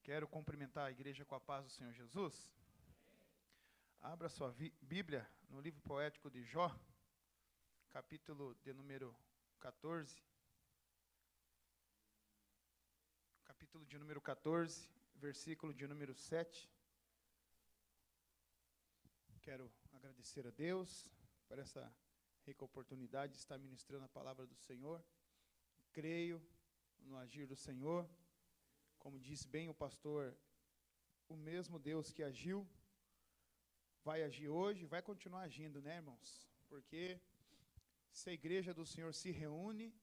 Quero cumprimentar a igreja com a paz do Senhor Jesus. Abra sua Bíblia no livro poético de Jó, capítulo de número 14. Capítulo de número 14, versículo de número 7. Quero agradecer a Deus por essa rica oportunidade de estar ministrando a palavra do Senhor. Creio no agir do Senhor. Como disse bem o pastor, o mesmo Deus que agiu, vai agir hoje, vai continuar agindo, né, irmãos? Porque se a igreja do Senhor se reúne,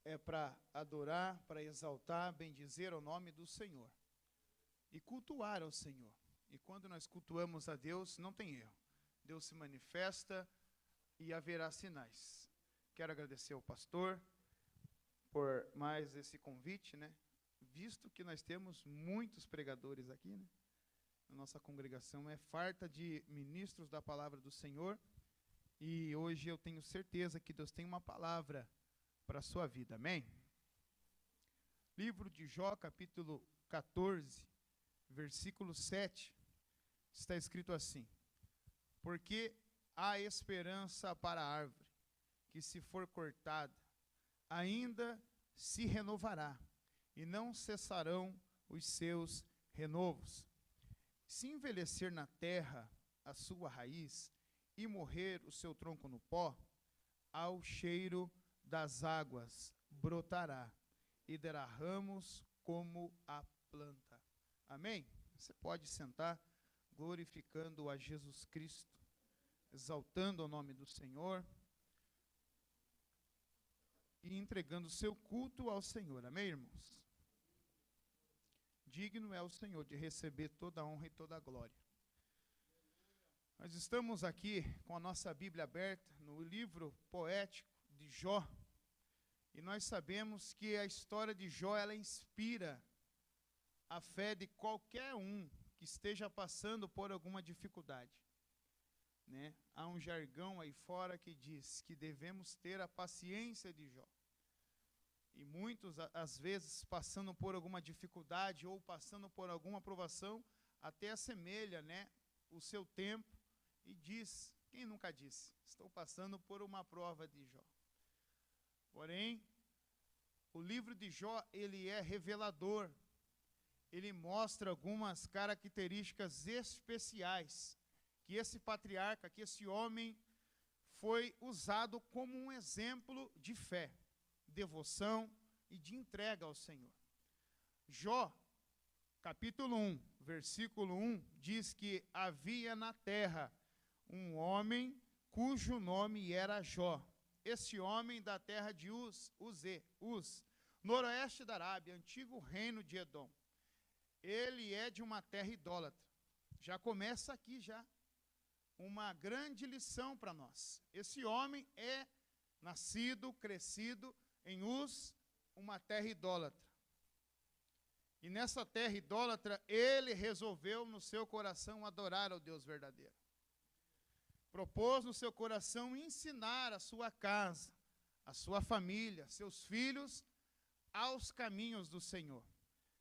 é para adorar, para exaltar, bendizer o nome do Senhor. E cultuar ao Senhor. E quando nós cultuamos a Deus, não tem erro. Deus se manifesta e haverá sinais. Quero agradecer ao pastor por mais esse convite, né? Visto que nós temos muitos pregadores aqui, né? A nossa congregação é farta de ministros da palavra do Senhor, e hoje eu tenho certeza que Deus tem uma palavra para a sua vida, amém? Livro de Jó, capítulo 14, versículo 7, está escrito assim: porque há esperança para a árvore, que se for cortada, ainda se renovará, e não cessarão os seus renovos. Se envelhecer na terra a sua raiz, e morrer o seu tronco no pó, ao cheiro das águas brotará, e dará ramos como a planta. Amém? Você pode sentar, glorificando a Jesus Cristo, exaltando o nome do Senhor, e entregando o seu culto ao Senhor. Amém, irmãos? Digno é o Senhor de receber toda a honra e toda a glória. Nós estamos aqui com a nossa Bíblia aberta no livro poético de Jó. E nós sabemos que a história de Jó, ela inspira a fé de qualquer um que esteja passando por alguma dificuldade, né? Há um jargão aí fora que diz que devemos ter a paciência de Jó. E muitos, às vezes, passando por alguma dificuldade ou passando por alguma provação, até assemelha, né, o seu tempo e diz, quem nunca disse, estou passando por uma prova de Jó. Porém, o livro de Jó, ele é revelador. Ele mostra algumas características especiais que esse patriarca, que esse homem foi usado como um exemplo de fé, devoção e de entrega ao Senhor. Jó, capítulo 1, versículo 1, diz que havia na terra um homem cujo nome era Jó. Esse homem da terra de Uz, noroeste da Arábia, antigo reino de Edom. Ele é de uma terra idólatra. Já começa aqui já uma grande lição para nós. Esse homem é nascido, crescido em Uz, uma terra idólatra. E nessa terra idólatra, ele resolveu no seu coração adorar ao Deus verdadeiro. Propôs no seu coração ensinar a sua casa, a sua família, seus filhos, aos caminhos do Senhor.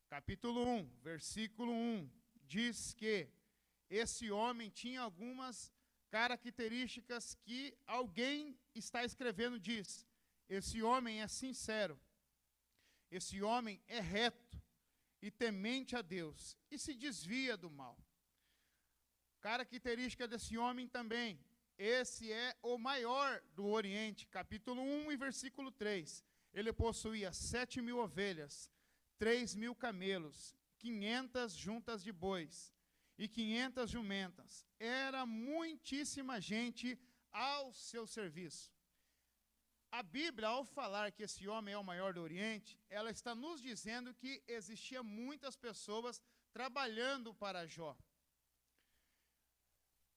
Capítulo 1, versículo 1, diz que esse homem tinha algumas características que alguém está escrevendo, diz: esse homem é sincero, esse homem é reto e temente a Deus e se desvia do mal. Característica desse homem também, esse é o maior do Oriente, capítulo 1 e versículo 3. Ele possuía 7.000 ovelhas, 3.000 camelos, 500 juntas de bois e 500 jumentas. Era muitíssima gente ao seu serviço. A Bíblia, ao falar que esse homem é o maior do Oriente, ela está nos dizendo que existia muitas pessoas trabalhando para Jó.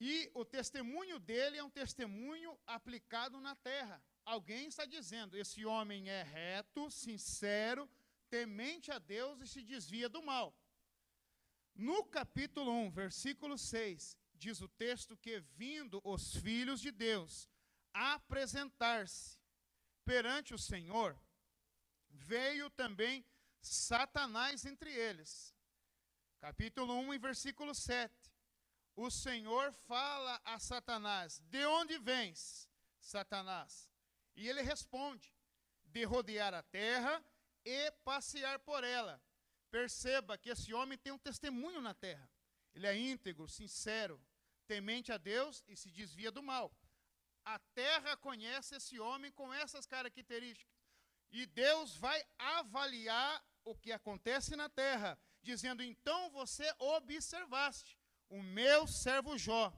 E o testemunho dele é um testemunho aplicado na terra. Alguém está dizendo, esse homem é reto, sincero, temente a Deus e se desvia do mal. No capítulo 1, versículo 6, diz o texto que vindo os filhos de Deus apresentar-se perante o Senhor, veio também Satanás entre eles. capítulo 1, versículo 7. O Senhor fala a Satanás: de onde vens, Satanás? E ele responde: de rodear a terra e passear por ela. Perceba que esse homem tem um testemunho na terra. Ele é íntegro, sincero, temente a Deus e se desvia do mal. A terra conhece esse homem com essas características. E Deus vai avaliar o que acontece na terra, dizendo: então você observaste o meu servo Jó,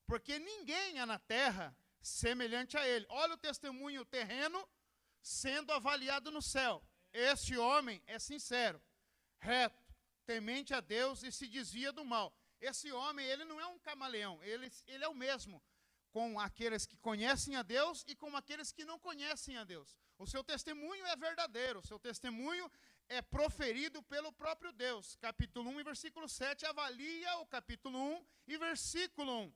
porque ninguém há na terra semelhante a ele. Olha o testemunho terreno sendo avaliado no céu. Este homem é sincero, reto, temente a Deus e se desvia do mal. Esse homem, ele não é um camaleão, ele é o mesmo com aqueles que conhecem a Deus e com aqueles que não conhecem a Deus. O seu testemunho é verdadeiro, o seu testemunho é proferido pelo próprio Deus. Capítulo 1 e versículo 7 avalia o capítulo 1 e versículo 1.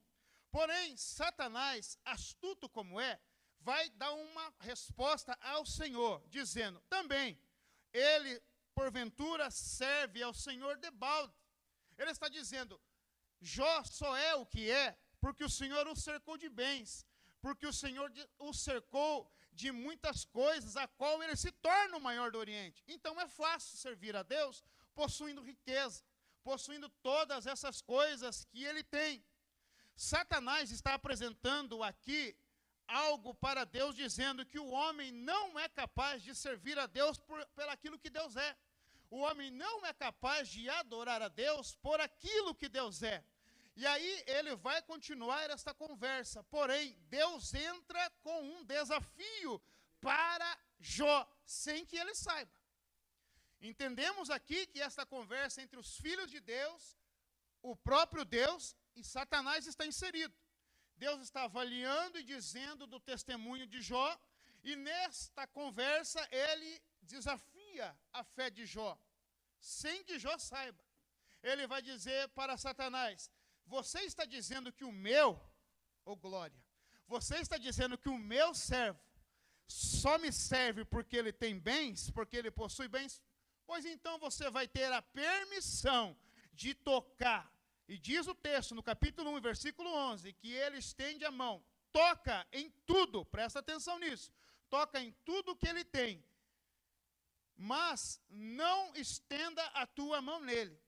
Porém, Satanás, astuto como é, vai dar uma resposta ao Senhor, dizendo: também, ele porventura serve ao Senhor debalde. Ele está dizendo: Jó só é o que é porque o Senhor o cercou de bens, porque o Senhor o cercou de muitas coisas, a qual ele se torna o maior do Oriente. Então é fácil servir a Deus possuindo riqueza, possuindo todas essas coisas que ele tem. Satanás está apresentando aqui algo para Deus, dizendo que o homem não é capaz de servir a Deus por aquilo que Deus é. O homem não é capaz de adorar a Deus por aquilo que Deus é. E aí ele vai continuar esta conversa. Porém, Deus entra com um desafio para Jó, sem que ele saiba. Entendemos aqui que esta conversa entre os filhos de Deus, o próprio Deus e Satanás está inserido. Deus está avaliando e dizendo do testemunho de Jó, e nesta conversa ele desafia a fé de Jó, sem que Jó saiba. Ele vai dizer para Satanás: você está dizendo que o meu, ô glória, você está dizendo que o meu servo só me serve porque ele tem bens, porque ele possui bens? Pois então você vai ter a permissão de tocar. E diz o texto no capítulo 1, versículo 11, que ele estende a mão, toca em tudo, presta atenção nisso, toca em tudo que ele tem, mas não estenda a tua mão nele.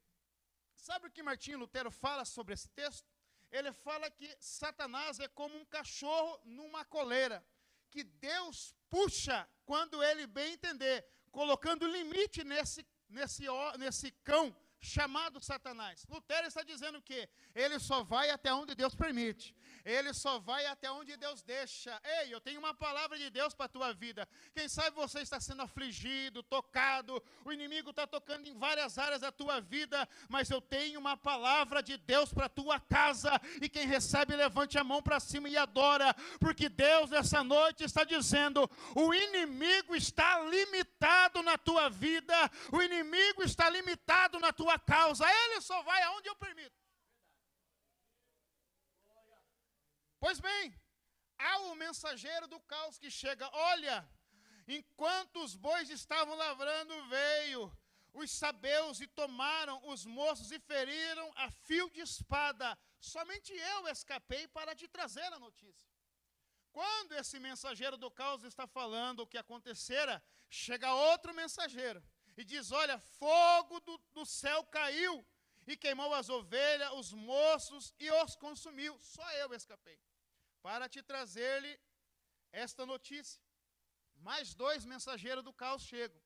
Sabe o que Martinho Lutero fala sobre esse texto? Ele fala que Satanás é como um cachorro numa coleira, que Deus puxa quando ele bem entender, colocando limite nesse cão chamado Satanás. Lutero está dizendo que ele só vai até onde Deus permite. Ele só vai até onde Deus deixa. Ei, eu tenho uma palavra de Deus para a tua vida. Quem sabe você está sendo afligido, tocado, o inimigo está tocando em várias áreas da tua vida, mas eu tenho uma palavra de Deus para a tua casa, e quem recebe, levante a mão para cima e adora, porque Deus nessa noite está dizendo: o inimigo está limitado na tua vida, o inimigo está limitado na tua causa, ele só vai aonde eu permito. Pois bem, há o mensageiro do caos que chega: olha, enquanto os bois estavam lavrando, veio os sabeus e tomaram os moços e feriram a fio de espada. Somente eu escapei para te trazer a notícia. Quando esse mensageiro do caos está falando o que acontecera, chega outro mensageiro e diz: olha, fogo do céu caiu e queimou as ovelhas, os moços e os consumiu. Só eu escapei para te trazer-lhe esta notícia. Mais dois mensageiros do caos chegam,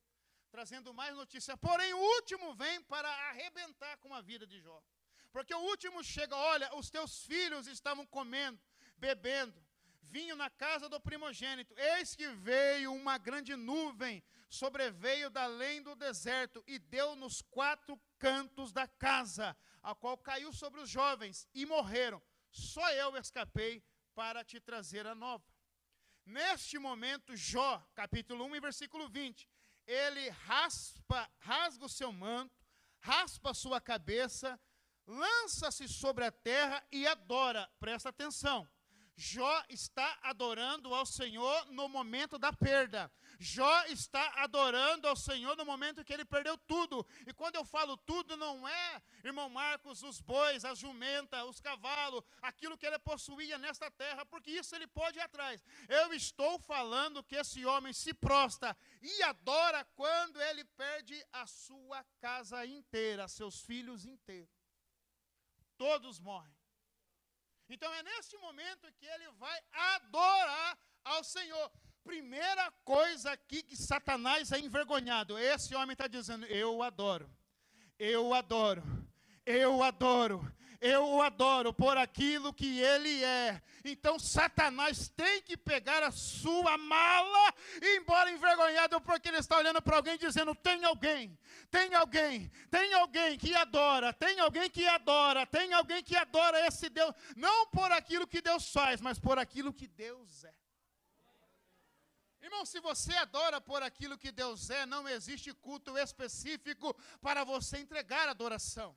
trazendo mais notícia. Porém, o último vem para arrebentar com a vida de Jó. Porque o último chega: olha, os teus filhos estavam comendo, bebendo vinho na casa do primogênito. Eis que veio uma grande nuvem, sobreveio da além do deserto e deu nos 4 cantos da casa, a qual caiu sobre os jovens e morreram. Só eu escapei para te trazer a nova. Neste momento, Jó, capítulo 1 e versículo 20, ele rasga o seu manto, raspa a sua cabeça, lança-se sobre a terra e adora. Presta atenção. Jó está adorando ao Senhor no momento da perda. Jó está adorando ao Senhor no momento que ele perdeu tudo. E quando eu falo tudo, não é, irmão Marcos, os bois, as jumentas, os cavalos, aquilo que ele possuía nesta terra, porque isso ele pode ir atrás. Eu estou falando que esse homem se prostra e adora quando ele perde a sua casa inteira, seus filhos inteiros. Todos morrem. Então é neste momento que ele vai adorar ao Senhor. Primeira coisa aqui que Satanás é envergonhado. Esse homem está dizendo, eu o adoro, eu o adoro, eu o adoro, eu o adoro por aquilo que ele é. Então Satanás tem que pegar a sua mala e ir embora envergonhado, porque ele está olhando para alguém dizendo, tem alguém que adora, tem alguém que adora esse Deus, não por aquilo que Deus faz, mas por aquilo que Deus é. Irmão, se você adora por aquilo que Deus é, não existe culto específico para você entregar adoração.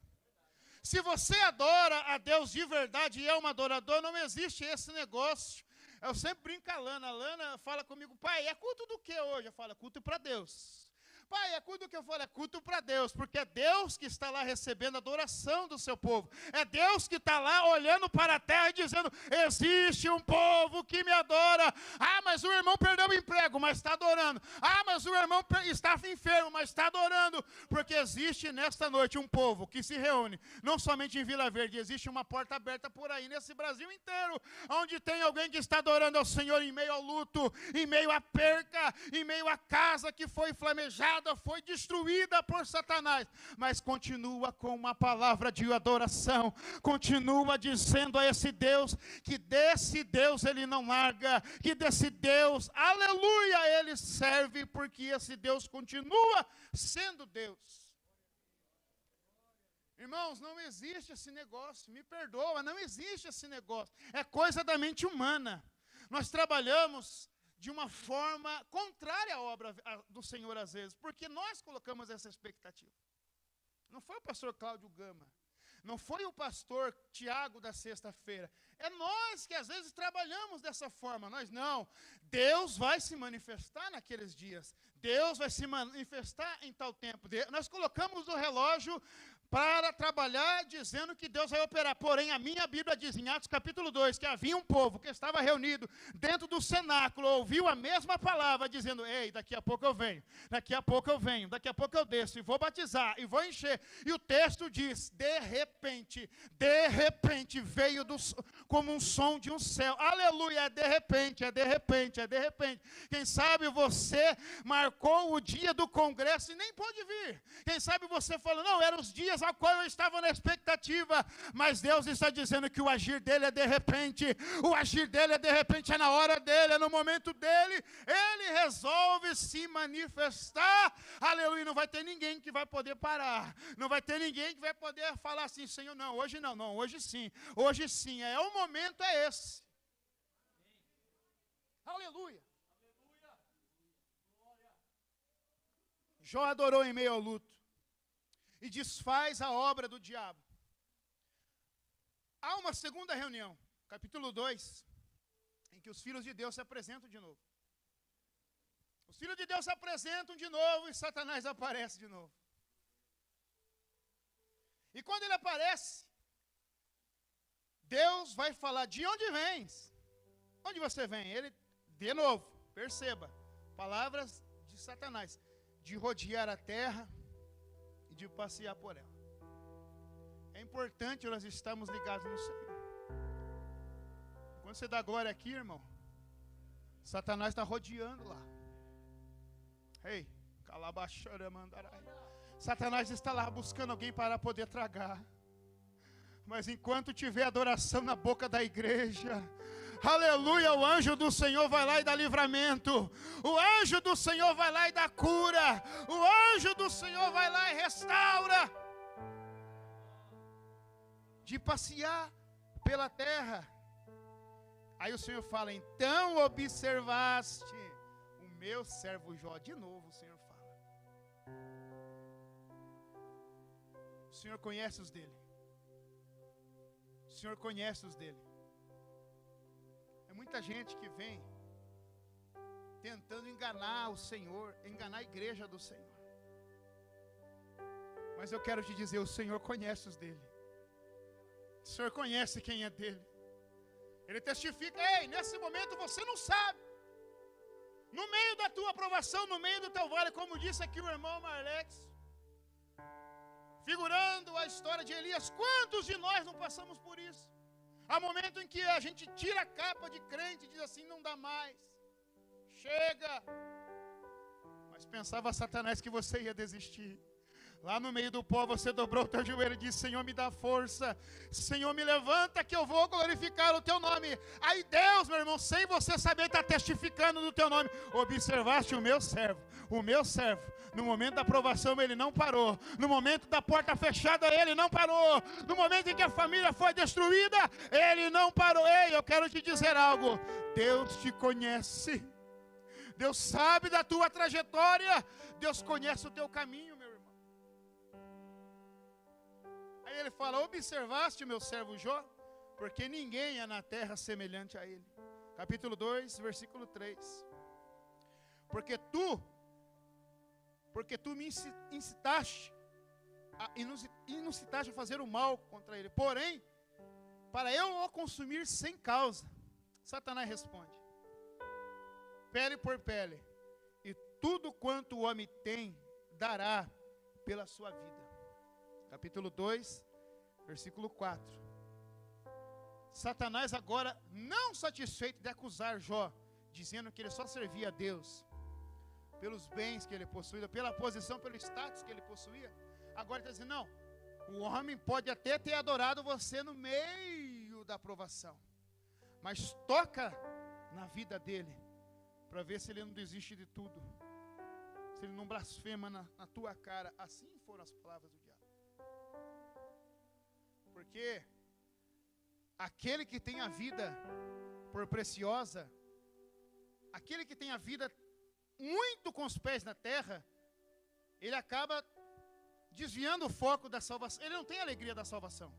Se você adora a Deus de verdade e é um adorador, não existe esse negócio. Eu sempre brinco com a Lana fala comigo, pai, é culto do que hoje? Eu falo, culto para Deus. Pai, é culto do que eu falo? É culto para Deus, porque é Deus que está lá recebendo a adoração do seu povo. É Deus que está lá olhando para a terra e dizendo, existe um povo que me adora. Ah, mas o irmão perdeu o emprego, mas está adorando. Ah, mas o irmão está enfermo, mas está adorando. Porque existe nesta noite um povo que se reúne, não somente em Vila Verde, existe uma porta aberta por aí, nesse Brasil inteiro, onde tem alguém que está adorando ao Senhor em meio ao luto, em meio à perca, em meio à casa que foi flamejada, foi destruída por Satanás, mas continua com uma palavra de adoração, continua dizendo a esse Deus, que desse Deus ele não larga, que desse Deus, aleluia, ele serve, porque esse Deus continua sendo Deus. Irmãos, não existe esse negócio, me perdoa, não existe esse negócio, é coisa da mente humana. Nós trabalhamos de uma forma contrária à obra do Senhor às vezes, porque nós colocamos essa expectativa. Não foi o pastor Cláudio Gama, não foi o pastor Tiago da sexta-feira, é nós que às vezes trabalhamos dessa forma. Nós não, Deus vai se manifestar naqueles dias, Deus vai se manifestar em tal tempo. Nós colocamos o relógio para trabalhar dizendo que Deus vai operar. Porém, a minha Bíblia diz em Atos capítulo 2, que havia um povo que estava reunido dentro do cenáculo, ouviu a mesma palavra, dizendo, ei, daqui a pouco eu venho, daqui a pouco eu venho, daqui a pouco eu desço, e vou batizar, e vou encher. E o texto diz, de repente veio como um som de um céu. Aleluia, é de repente, é de repente, é de repente. Quem sabe você marcou o dia do congresso e nem pôde vir. Quem sabe você falou, não, eram os dias ao qual eu estava na expectativa, mas Deus está dizendo que o agir dele é de repente, o agir dele é de repente, é na hora dele, é no momento dele, ele resolve se manifestar, aleluia, não vai ter ninguém que vai poder parar, não vai ter ninguém que vai poder falar assim, Senhor, não, hoje não, não, hoje sim, o momento é esse, aleluia. Jó adorou em meio ao luto e desfaz a obra do diabo. Há uma segunda reunião, capítulo 2, em que os filhos de Deus se apresentam de novo. Os filhos de Deus se apresentam de novo e Satanás aparece de novo. E quando ele aparece, Deus vai falar, de onde vens? Onde você vem? Ele, de novo, perceba, palavras de Satanás, de rodear a terra, de passear por ela. É importante nós estarmos ligados no Senhor. Quando você dá glória aqui, irmão, Satanás está rodeando lá. Ei, calabaxara mandarai. Satanás está lá buscando alguém para poder tragar. Mas enquanto tiver adoração na boca da igreja, aleluia, o anjo do Senhor vai lá e dá livramento, o anjo do Senhor vai lá e dá cura, o anjo do Senhor vai lá e restaura. De passear pela terra. Aí o Senhor fala, então observaste o meu servo Jó. De novo o Senhor fala. O Senhor conhece os dele. O Senhor conhece os dele. muita gente que vem tentando enganar o Senhor, enganar a igreja do Senhor. Mas eu quero te dizer, o Senhor conhece os dele. O Senhor conhece quem é dele. Ele testifica, ei, nesse momento você não sabe. No meio da tua aprovação, no meio do teu vale, como disse aqui o irmão Marlex, figurando a história de Elias, quantos de nós não passamos por isso? Há momento em que a gente tira a capa de crente e diz assim, não dá mais, chega. Mas pensava Satanás que você ia desistir. Lá no meio do pó você dobrou o teu joelho e disse, Senhor, me dá força, Senhor, me levanta que eu vou glorificar o teu nome. Aí Deus, meu irmão, sem você saber, está testificando do teu nome. Observaste o meu servo, no momento da aprovação ele não parou, no momento da porta fechada ele não parou, no momento em que a família foi destruída, ele não parou. Ei, eu quero te dizer algo, Deus te conhece, Deus sabe da tua trajetória, Deus conhece o teu caminho, meu irmão. Aí ele fala, observaste meu servo Jó? Porque ninguém é na terra semelhante a ele. Capítulo 2, versículo 3. Porque tu me incitaste a fazer o mal contra ele. Porém, para eu o consumir sem causa, Satanás responde, pele por pele, e tudo quanto o homem tem, dará pela sua vida. Capítulo 2, versículo 4. Satanás agora, não satisfeito de acusar Jó, dizendo que ele só servia a Deus, pelos bens que ele possuía, pela posição, pelo status que ele possuía, agora está dizendo, não, o homem pode até ter adorado você no meio da aprovação, mas toca na vida dele, para ver se ele não desiste de tudo, se ele não blasfema na tua cara. Assim foram as palavras do diabo. Porque aquele que tem a vida por preciosa, aquele que tem a vida muito com os pés na terra, ele acaba desviando o foco da salvação. Ele não tem a alegria da salvação.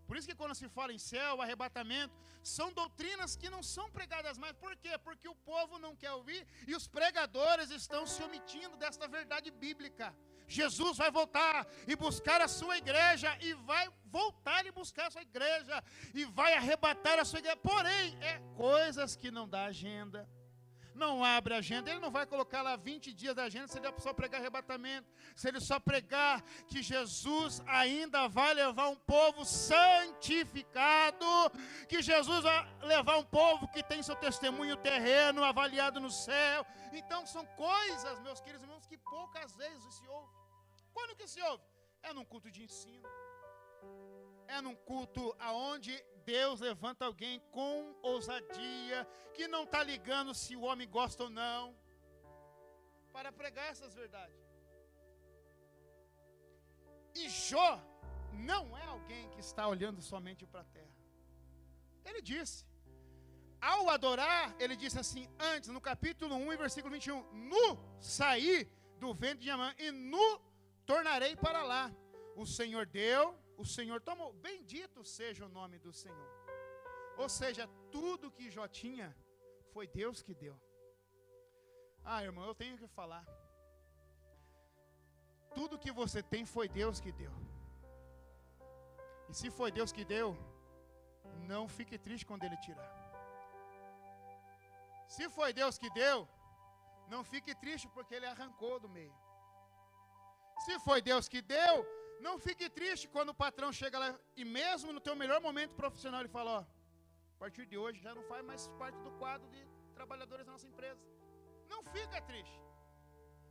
Por isso que quando se fala em céu, arrebatamento, são doutrinas que não são pregadas mais. Por quê? Porque o povo não quer ouvir e os pregadores estão se omitindo desta verdade bíblica. Jesus vai voltar e buscar a sua igreja, e vai voltar e buscar a sua igreja, e vai arrebatar a sua igreja. Porém, coisas que não dá agenda, não abre agenda. Ele não vai colocar lá 20 dias da agenda se ele só pregar arrebatamento, se ele só pregar que Jesus ainda vai levar um povo santificado, que Jesus vai levar um povo que tem seu testemunho terreno avaliado no céu. Então são coisas, meus queridos irmãos, que poucas vezes se ouve. Quando que se ouve? É num culto de ensino, é num culto aonde Deus levanta alguém com ousadia, que não está ligando se o homem gosta ou não, para pregar essas verdades. E Jó não é alguém que está olhando somente para a terra. Ele disse, ao adorar, ele disse assim, antes, no capítulo 1 e versículo 21, nu saí do ventre de Amã, e nu tornarei para lá. O Senhor deu, o Senhor tomou. Bendito seja o nome do Senhor. Ou seja, tudo que Jó tinha, foi Deus que deu. Ah, irmão, eu tenho que falar. Tudo que você tem, foi Deus que deu. E se foi Deus que deu, não fique triste quando Ele tirar. Se foi Deus que deu, não fique triste porque Ele arrancou do meio. Se foi Deus que deu, não fique triste quando o patrão chega lá e mesmo no teu melhor momento profissional ele fala, ó, a partir de hoje já não faz mais parte do quadro de trabalhadores da nossa empresa. Não fica triste.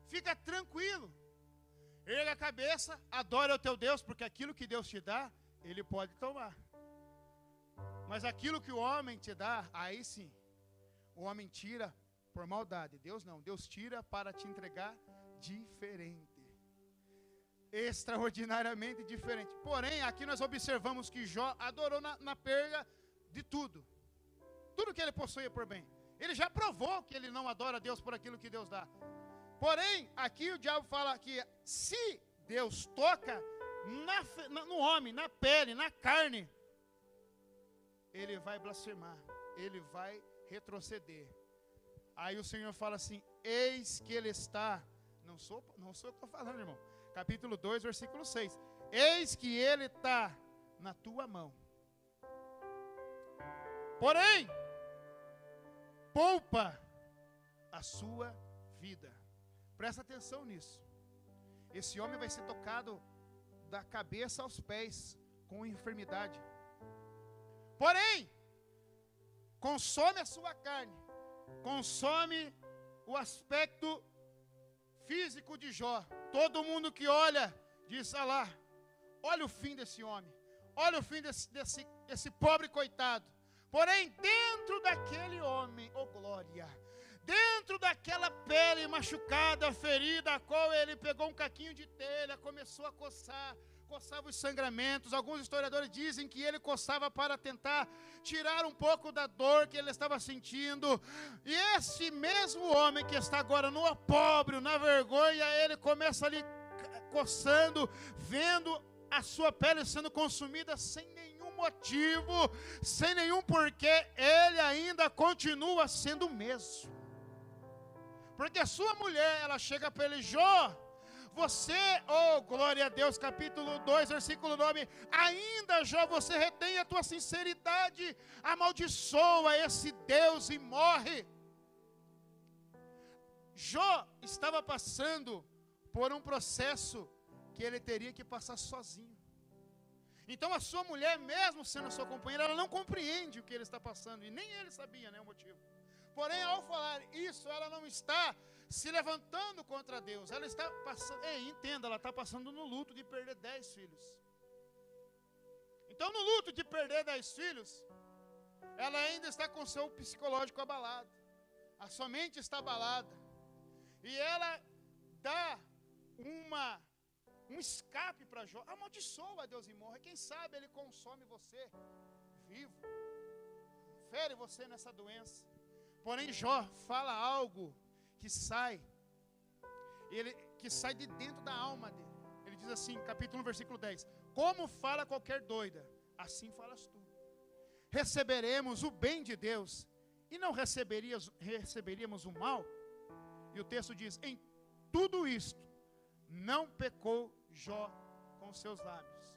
Fica tranquilo. Erga a cabeça, adora o teu Deus, porque aquilo que Deus te dá, Ele pode tomar. Mas aquilo que o homem te dá, aí sim, o homem tira por maldade. Deus não, Deus tira para te entregar diferente. Extraordinariamente diferente. Porém, aqui nós observamos que Jó adorou na perda de tudo. Tudo que ele possuía por bem. Ele já provou que ele não adora a Deus por aquilo que Deus dá. Porém, aqui o diabo fala que se Deus toca no homem, na pele, na carne, ele vai blasfemar, ele vai retroceder. Aí o Senhor fala assim: eis que ele está, não sou eu que estou falando, irmão, capítulo 2, versículo 6, eis que ele está na tua mão. Porém, poupa a sua vida. Presta atenção nisso. Esse homem vai ser tocado da cabeça aos pés com enfermidade. Porém, consome a sua carne, consome o aspecto físico de Jó. Todo mundo que olha diz: ah lá, olha o fim desse homem, olha o fim desse pobre coitado. Porém, dentro daquele homem, oh glória, dentro daquela pele machucada, ferida, a qual ele pegou um caquinho de telha, começou a coçava os sangramentos. Alguns historiadores dizem que ele coçava para tentar tirar um pouco da dor que ele estava sentindo. E esse mesmo homem que está agora no opróbrio, na vergonha, ele começa ali coçando, vendo a sua pele sendo consumida sem nenhum motivo, sem nenhum porquê. Ele ainda continua sendo o mesmo. Porque a sua mulher, ela chega para ele: Jó, você, oh glória a Deus, capítulo 2, versículo 9, ainda Jó, você retém a tua sinceridade, amaldiçoa esse Deus e morre. Jó estava passando por um processo que ele teria que passar sozinho. Então a sua mulher, mesmo sendo sua companheira, ela não compreende o que ele está passando, e nem ele sabia, né, o motivo. Porém, ao falar isso, ela não está se levantando contra Deus. Ela está passando, entenda, ela está passando no luto de perder 10 filhos. Então, no luto de perder 10 filhos, ela ainda está com seu psicológico abalado. A sua mente está abalada. E ela dá um escape para Jó. Amaldiçoa a Deus e morre. Quem sabe ele consome você vivo, fere você nessa doença. Porém, Jó fala algo que sai de dentro da alma dele. Ele diz assim, capítulo 1, versículo 10: como fala qualquer doida, assim falas tu. Receberemos o bem de Deus e não receberíamos o mal? E o texto diz: em tudo isto não pecou Jó com seus lábios.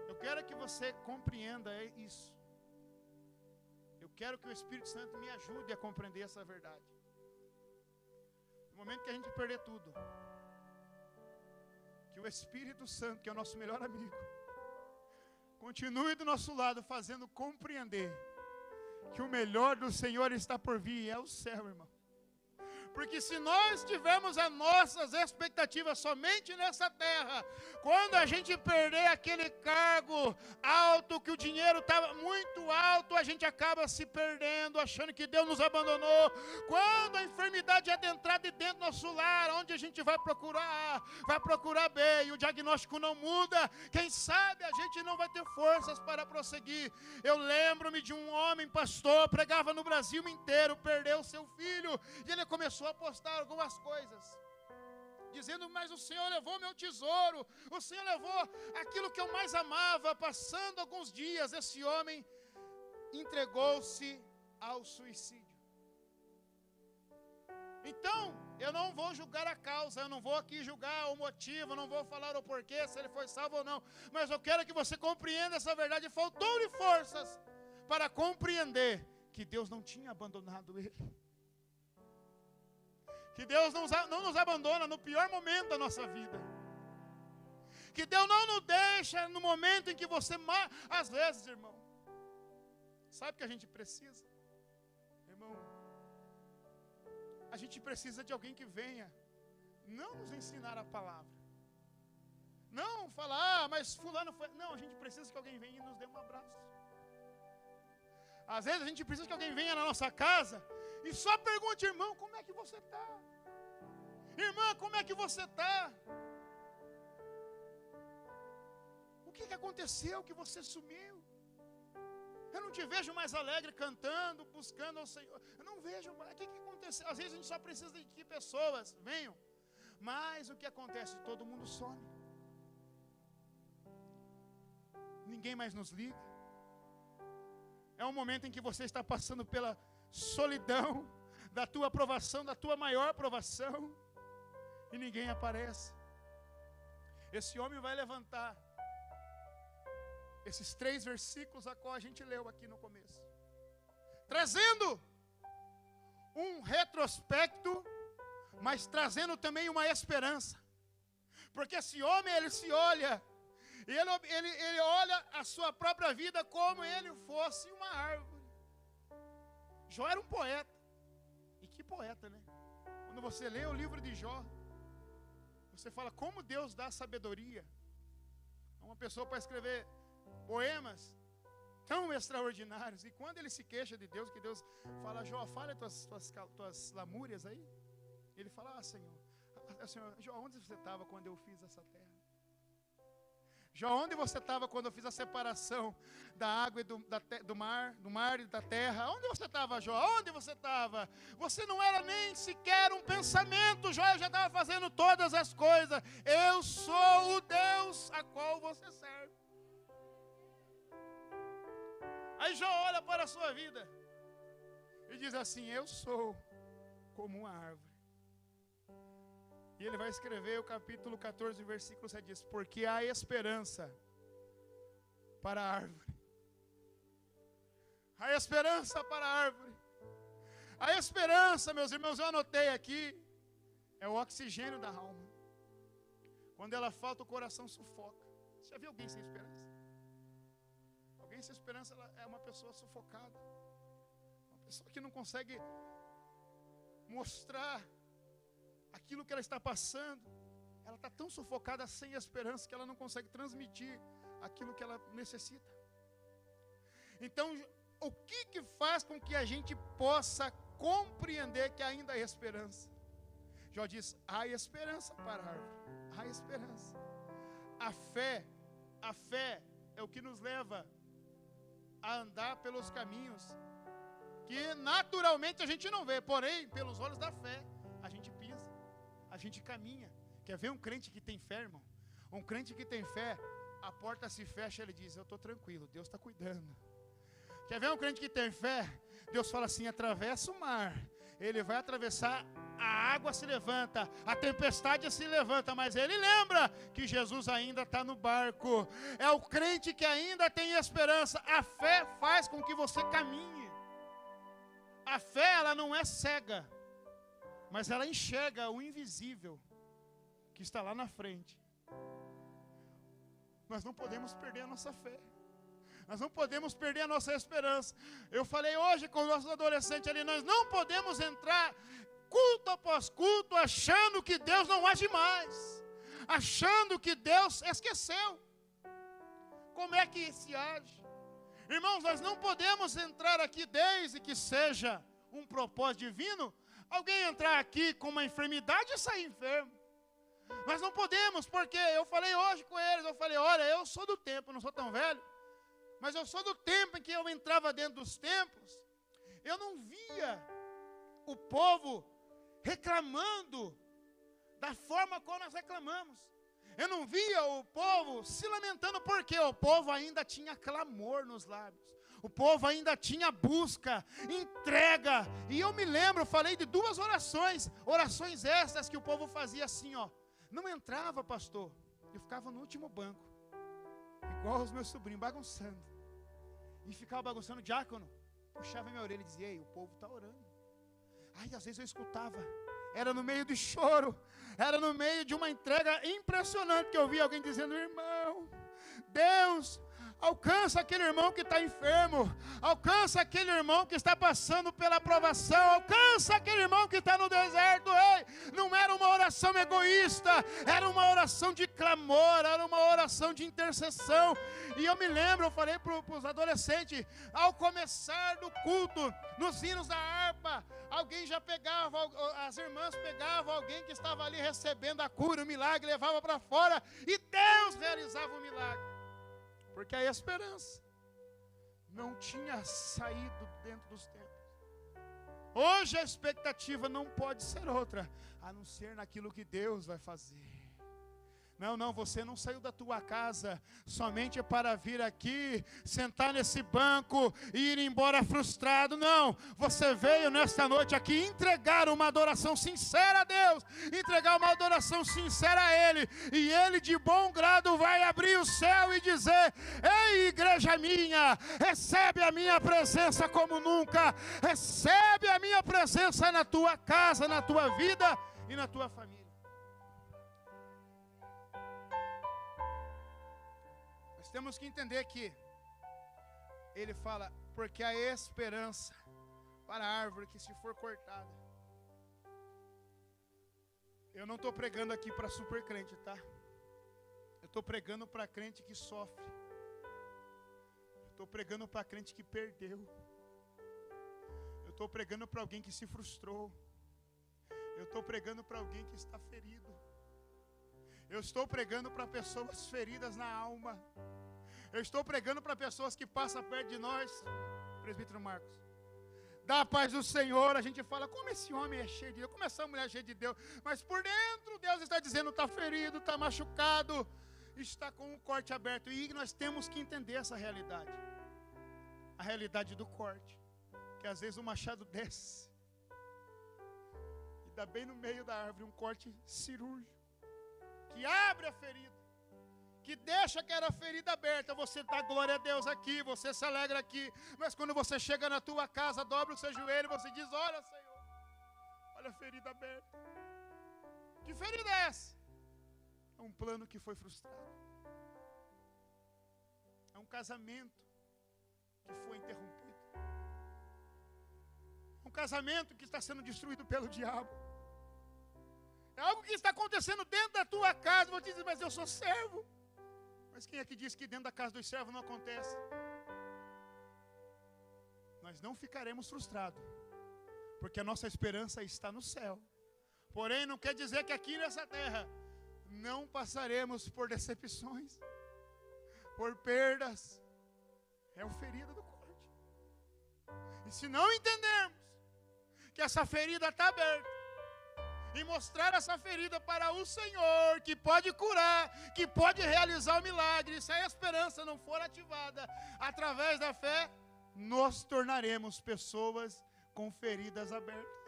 Eu quero que você compreenda isso. Eu quero que o Espírito Santo me ajude a compreender essa verdade. No momento que a gente perder tudo, que o Espírito Santo, que é o nosso melhor amigo, continue do nosso lado, fazendo compreender que o melhor do Senhor está por vir, e é o céu, irmão. Porque se nós tivermos as nossas expectativas somente nessa terra, quando a gente perder aquele cargo alto, que o dinheiro estava muito alto, a gente acaba se perdendo, achando que Deus nos abandonou. Quando a enfermidade adentrar de dentro do nosso lar, onde a gente vai procurar bem, e o diagnóstico não muda, quem sabe a gente não vai ter forças para prosseguir. Eu lembro-me de um homem pastor, pregava no Brasil inteiro, perdeu seu filho, e ele começou a postar algumas coisas, dizendo: mas o Senhor levou meu tesouro, o Senhor levou aquilo que eu mais amava. Passando alguns dias, esse homem entregou-se ao suicídio. Então, eu não vou julgar a causa, eu não vou aqui julgar o motivo, não vou falar o porquê, se ele foi salvo ou não, mas eu quero que você compreenda essa verdade. Faltou-lhe forças para compreender que Deus não tinha abandonado ele. Que Deus não nos abandona no pior momento da nossa vida. Que Deus não nos deixa no momento em que você... Às vezes, irmão, sabe o que a gente precisa? Irmão, a gente precisa de alguém que venha não nos ensinar a palavra. Não falar: mas fulano foi... Não, a gente precisa que alguém venha e nos dê um abraço. Às vezes a gente precisa que alguém venha na nossa casa e só pergunte: irmão, como é que você está? Irmã, como é que você está? O que aconteceu que você sumiu? Eu não te vejo mais alegre cantando, buscando ao Senhor. Eu não vejo mais. O que aconteceu? Às vezes a gente só precisa de que pessoas venham. Mas o que acontece? Todo mundo some. Ninguém mais nos liga. É um momento em que você está passando pela solidão da tua aprovação, da tua maior aprovação, e ninguém aparece. Esse homem vai levantar esses 3 versículos a qual a gente leu aqui no começo, trazendo um retrospecto, mas trazendo também uma esperança. Porque esse homem, ele se olha, e ele olha a sua própria vida como ele fosse uma árvore. Jó era um poeta. E que poeta, né? Quando você lê o livro de Jó, você fala como Deus dá sabedoria a uma pessoa para escrever poemas tão extraordinários. E quando ele se queixa de Deus, que Deus fala: Jó, fala tuas lamúrias aí. Ele fala: Senhor, Jó, onde você estava quando eu fiz essa terra? Jó, onde você estava quando eu fiz a separação da água e do mar e da terra? Onde você estava, Jó? Onde você estava? Você não era nem sequer um pensamento, Jó, eu já estava fazendo todas as coisas. Eu sou o Deus a qual você serve. Aí Jó olha para a sua vida e diz assim: eu sou como uma árvore. E ele vai escrever o capítulo 14, versículo 7, diz: porque há esperança para a árvore. Há esperança para a árvore. A esperança, meus irmãos, eu anotei aqui, é o oxigênio da alma. Quando ela falta, o coração sufoca. Você já viu alguém sem esperança? Alguém sem esperança é uma pessoa sufocada. Uma pessoa que não consegue mostrar aquilo que ela está passando. Ela está tão sufocada, sem esperança, que ela não consegue transmitir aquilo que ela necessita. Então, o que faz com que a gente possa compreender que ainda há esperança? Jó diz: há esperança para a árvore. Há esperança. A fé é o que nos leva a andar pelos caminhos que naturalmente a gente não vê, porém, pelos olhos da fé, a gente pisa, a gente caminha. Quer ver um crente que tem fé, irmão? Um crente que tem fé, a porta se fecha, ele diz: eu estou tranquilo, Deus está cuidando. Quer ver um crente que tem fé? Deus fala assim: atravessa o mar. Ele vai atravessar, a água se levanta, a tempestade se levanta, mas ele lembra que Jesus ainda está no barco. É o crente que ainda tem esperança. A fé faz com que você caminhe. A fé, ela não é cega, mas ela enxerga o invisível que está lá na frente. Nós não podemos perder a nossa fé. Nós não podemos perder a nossa esperança. Eu falei hoje com os nossos adolescentes ali, nós não podemos entrar culto após culto achando que Deus não age mais, achando que Deus esqueceu como é que se age. Irmãos, nós não podemos entrar aqui desde que seja um propósito divino, alguém entrar aqui com uma enfermidade e sair enfermo. Nós não podemos, porque eu falei hoje com eles, eu falei: olha, eu sou do tempo, não sou tão velho, mas eu sou do tempo em que eu entrava dentro dos templos, eu não via o povo reclamando da forma como nós reclamamos. Eu não via o povo se lamentando, porque o povo ainda tinha clamor nos lábios. O povo ainda tinha busca, entrega. E eu me lembro, falei de 2 orações essas que o povo fazia assim, ó. Não entrava, pastor, eu ficava no último banco, igual os meus sobrinhos, bagunçando. E ficava bagunçando, o diácono puxava minha orelha e dizia: ei, o povo está orando. Aí às vezes eu escutava, era no meio de choro, era no meio de uma entrega impressionante, que eu via alguém dizendo: irmão, Deus alcança aquele irmão que está enfermo, alcança aquele irmão que está passando pela aprovação, alcança aquele irmão que está no deserto. Ei, não era uma oração egoísta, era uma oração de clamor, era uma oração de intercessão. E eu me lembro, eu falei para os adolescentes, ao começar do culto, nos hinos da harpa, alguém já pegava, as irmãs pegavam alguém que estava ali recebendo a cura, o milagre, levava para fora, e Deus realizava o milagre. Porque a esperança não tinha saído dentro dos tempos. Hoje a expectativa não pode ser outra, a não ser naquilo que Deus vai fazer, Não, você não saiu da tua casa somente para vir aqui, sentar nesse banco e ir embora frustrado. Não, você veio nesta noite aqui entregar uma adoração sincera a Deus, entregar uma adoração sincera a Ele, e Ele de bom grado vai abrir o céu e dizer: ei, igreja minha, recebe a minha presença como nunca, recebe a minha presença na tua casa, na tua vida e na tua família. Temos que entender que ele fala, porque a esperança para a árvore que se for cortada. Eu não estou pregando aqui para super crente, tá? Eu estou pregando para crente que sofre. Eu estou pregando para crente que perdeu. Eu estou pregando para alguém que se frustrou. Eu estou pregando para alguém que está ferido. Eu estou pregando para pessoas feridas na alma. Eu estou pregando para pessoas que passam perto de nós, presbítero Marcos. Da paz do Senhor, a gente fala, como esse homem é cheio de Deus, como essa mulher é cheia de Deus. Mas por dentro Deus está dizendo, está ferido, está machucado, está com um corte aberto. E nós temos que entender essa realidade. A realidade do corte. Que às vezes o machado desce e dá bem no meio da árvore um corte cirúrgico. Que abre a ferida. Que deixa aquela ferida aberta. Você dá glória a Deus aqui, você se alegra aqui, mas quando você chega na tua casa, dobra o seu joelho e você diz, olha Senhor, olha a ferida aberta. Que ferida é essa? É um plano que foi frustrado. É um casamento que foi interrompido. Um casamento que está sendo destruído pelo diabo. É algo que está acontecendo dentro da tua casa. Você diz, mas eu sou servo. Mas quem é que diz que dentro da casa dos servos não acontece? Nós não ficaremos frustrados, porque a nossa esperança está no céu. Porém, não quer dizer que aqui nessa terra não passaremos por decepções, por perdas. É o ferida do corte. E se não entendermos que essa ferida está aberta, e mostrar essa ferida para o Senhor, que pode curar, que pode realizar o milagre, se a esperança não for ativada através da fé, nos tornaremos pessoas com feridas abertas.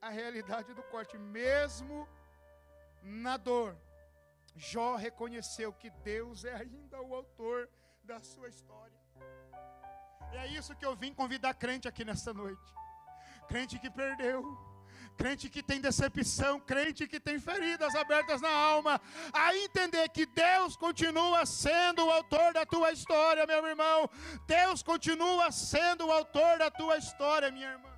A realidade do corte, mesmo na dor, Jó reconheceu que Deus é ainda o autor da sua história. É isso que eu vim convidar crente aqui nesta noite. Crente que perdeu, crente que tem decepção, crente que tem feridas abertas na alma, a entender que Deus continua sendo o autor da tua história, meu irmão. Deus continua sendo o autor da tua história, minha irmã.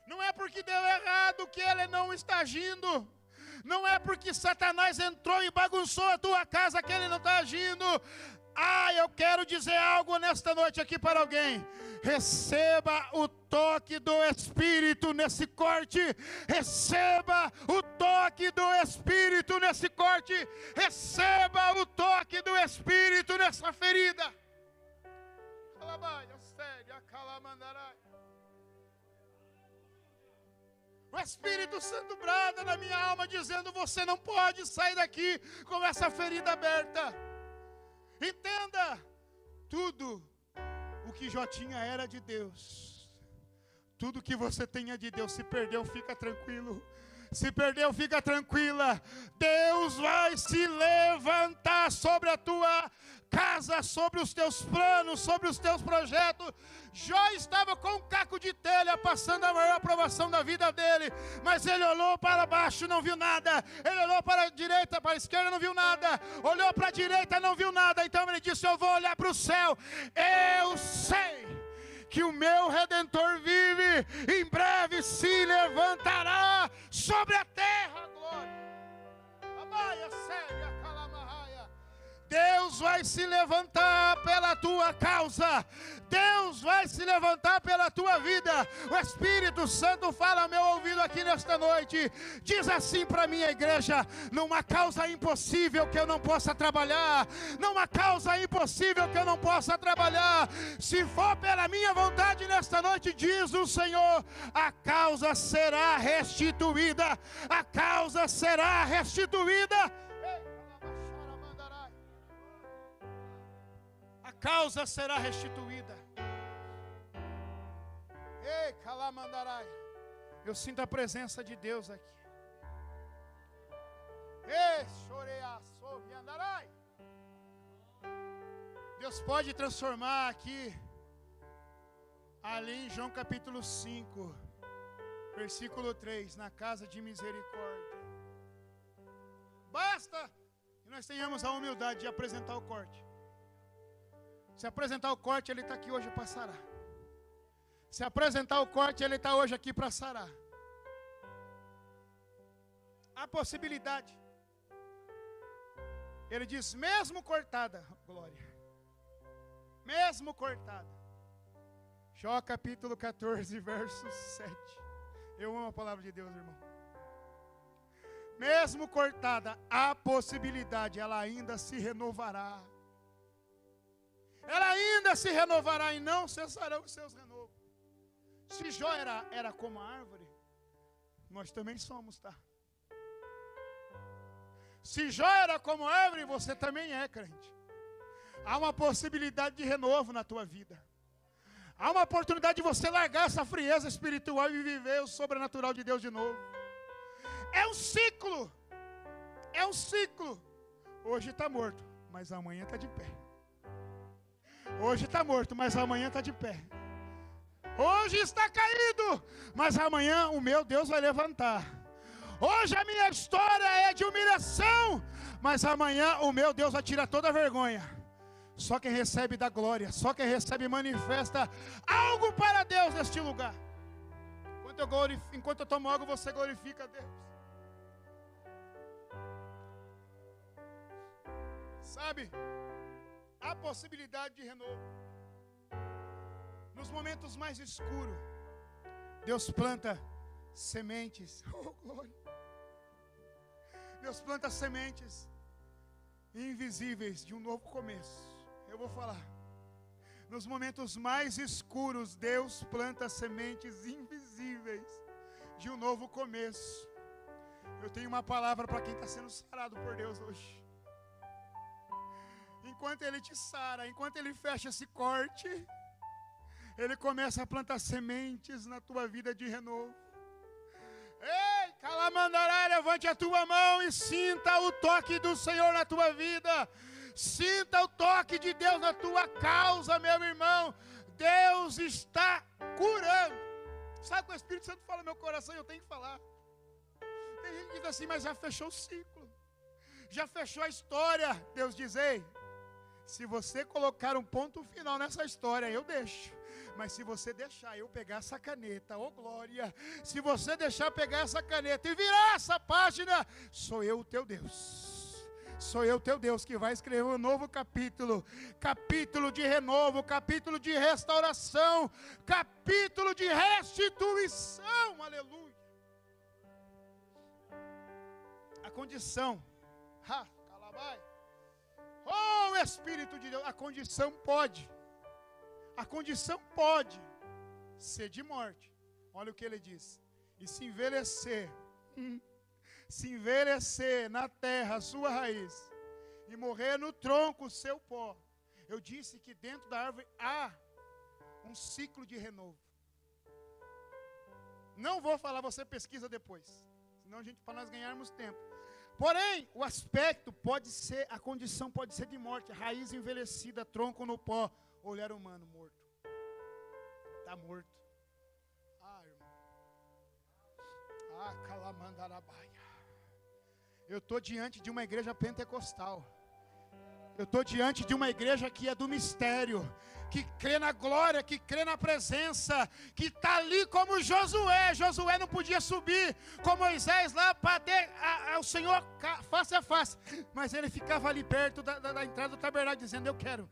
Não é porque deu errado que Ele não está agindo. Não é porque Satanás entrou e bagunçou a tua casa que Ele não está agindo. Eu quero dizer algo nesta noite aqui para alguém. Receba o toque do Espírito nesse corte. Receba o toque do Espírito nesse corte. Receba o toque do Espírito nessa ferida. O Espírito Santo brada na minha alma dizendo, você não pode sair daqui com essa ferida aberta. Entenda, tudo o que Jó tinha era de Deus. Tudo que você tenha de Deus, se perdeu, fica tranquilo. Se perdeu, fica tranquila. Deus vai se levantar sobre a tua casa, sobre os teus planos, sobre os teus projetos. Jó estava com um caco de telha, passando a maior aprovação da vida dele, mas ele olhou para baixo, não viu nada. Ele olhou para a direita, para a esquerda, não viu nada. Olhou para a direita, não viu nada. Então ele disse, eu vou olhar para o céu. Eu sei que o meu Redentor vive, em breve se levantará sobre a terra. Glória. Deus vai se levantar pela tua causa. Deus vai se levantar pela tua vida. O Espírito Santo fala ao meu ouvido trabalho aqui nesta noite. Diz assim para a minha igreja: não há causa impossível que eu não possa trabalhar. Não há causa impossível que eu não possa trabalhar. Se for pela minha vontade nesta noite, diz o Senhor, a causa será restituída. A causa será restituída. A causa será restituída. Ei, calamandarai. Eu sinto a presença de Deus aqui. Ei, choreaço, andarai. Deus pode transformar aqui, ali em João capítulo 5, versículo 3, na casa de misericórdia. Basta que nós tenhamos a humildade de apresentar o corte. Se apresentar o corte, ele está aqui hoje para sarar. Se apresentar o corte, ele está hoje aqui para sarar. Há possibilidade. Ele diz, mesmo cortada, glória. Mesmo cortada. Jó capítulo 14, verso 7. Eu amo a palavra de Deus, irmão. Mesmo cortada, há possibilidade, ela ainda se renovará. Ela ainda se renovará e não cessarão os seus renovos. Se Jó era como a árvore, nós também somos, tá? Se Jó era como a árvore, você também é, crente. Há uma possibilidade de renovo na tua vida. Há uma oportunidade de você largar essa frieza espiritual e viver o sobrenatural de Deus de novo. É um ciclo. É um ciclo. Hoje está morto, mas amanhã está de pé. Hoje está morto, mas amanhã está de pé. Hoje está caído, mas amanhã o meu Deus vai levantar. Hoje a minha história é de humilhação, mas amanhã o meu Deus vai tirar toda a vergonha. Só quem recebe da glória, só quem recebe manifesta algo para Deus neste lugar. Enquanto eu tomo algo, você glorifica a Deus. Sabe, há possibilidade de renovo. Nos momentos mais escuros, Deus planta sementes. Oh, glória. Deus planta sementes invisíveis de um novo começo. Eu vou falar. Nos momentos mais escuros, Deus planta sementes invisíveis de um novo começo. Eu tenho uma palavra para quem está sendo sarado por Deus hoje. Enquanto Ele te sara, enquanto Ele fecha esse corte, Ele começa a plantar sementes na tua vida de renovo. Ei, calamandará, levante a tua mão e sinta o toque do Senhor na tua vida. Sinta o toque de Deus na tua causa, meu irmão. Deus está curando. Sabe o que o Espírito Santo fala no meu coração e eu tenho que falar? Tem gente que diz assim, mas já fechou o ciclo. Já fechou a história. Deus diz, ei, se você colocar um ponto final nessa história, eu deixo. Mas se você deixar eu pegar essa caneta, oh glória, se você deixar pegar essa caneta e virar essa página, sou eu o teu Deus. Sou eu teu Deus que vai escrever um novo capítulo. Capítulo de renovo, capítulo de restauração, capítulo de restituição, aleluia. A condição, oh Espírito de Deus, a condição pode ser de morte. Olha o que ele diz. E se envelhecer na terra a sua raiz, e morrer no tronco o seu pó. Eu disse que dentro da árvore há um ciclo de renovo. Não vou falar, você pesquisa depois, senão para nós ganharmos tempo. Porém, o aspecto pode ser, a condição pode ser de morte, raiz envelhecida, tronco no pó, olhar humano morto. Está morto. Ah, irmão. Ah, calamandarabaia. Eu estou diante de uma igreja pentecostal. Eu estou diante de uma igreja que é do mistério, que crê na glória, que crê na presença, que está ali como Josué. Josué não podia subir com Moisés lá para ter o Senhor face a face, mas ele ficava ali perto da entrada do tabernáculo, dizendo: eu quero,